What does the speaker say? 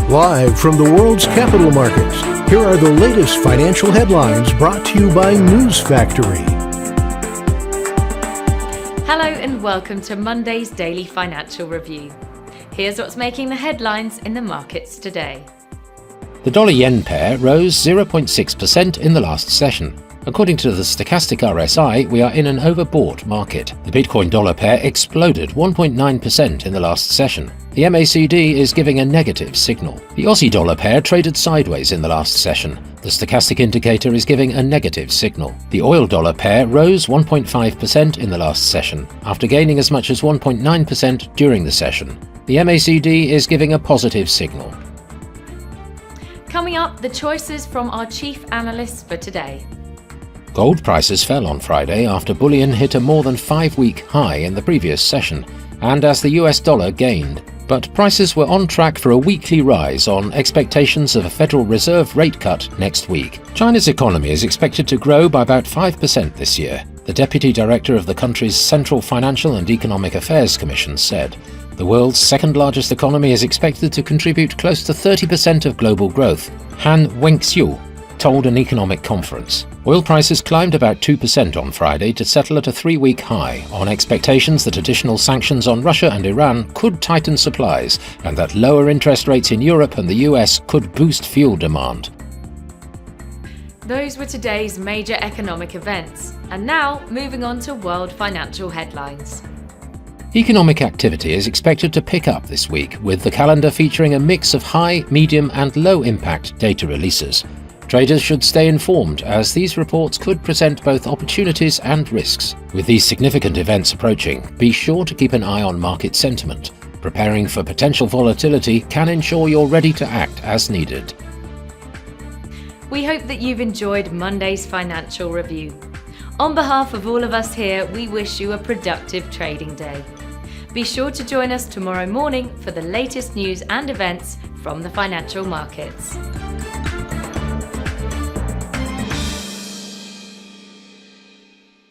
Live from the world's capital markets, here are the latest financial headlines brought to you by News Factory. Hello and welcome to Monday's Daily Financial Review. Here's what's making the headlines in the markets today. The dollar-yen pair rose 0.6% in the last session. According to the stochastic RSI, we are in an overbought market. The Bitcoin-dollar pair exploded 1.9% in the last session. The MACD is giving a negative signal. The Aussie-dollar pair traded sideways in the last session. The stochastic indicator is giving a negative signal. The oil-dollar pair rose 1.5% in the last session, after gaining as much as 1.9% during the session. The MACD is giving a positive signal. Coming up, the choices from our chief analysts for today. Gold prices fell on Friday after bullion hit a more than 5-week high in the previous session, and as the US dollar gained. But prices were on track for a weekly rise on expectations of a Federal Reserve rate cut next week. China's economy is expected to grow by about 5% this year, the deputy director of the country's Central Financial and Economic Affairs Commission said. The world's second-largest economy is expected to contribute close to 30% of global growth, Han Wenxiu told an economic conference. Oil prices climbed about 2% on Friday to settle at a 3-week high on expectations that additional sanctions on Russia and Iran could tighten supplies and that lower interest rates in Europe and the US could boost fuel demand. Those were today's major economic events. And now, moving on to world financial headlines. Economic activity is expected to pick up this week, with the calendar featuring a mix of high, medium and low-impact data releases. Traders should stay informed, as these reports could present both opportunities and risks. With these significant events approaching, be sure to keep an eye on market sentiment. Preparing for potential volatility can ensure you're ready to act as needed. We hope that you've enjoyed Monday's financial review. On behalf of all of us here, we wish you a productive trading day. Be sure to join us tomorrow morning for the latest news and events from the financial markets.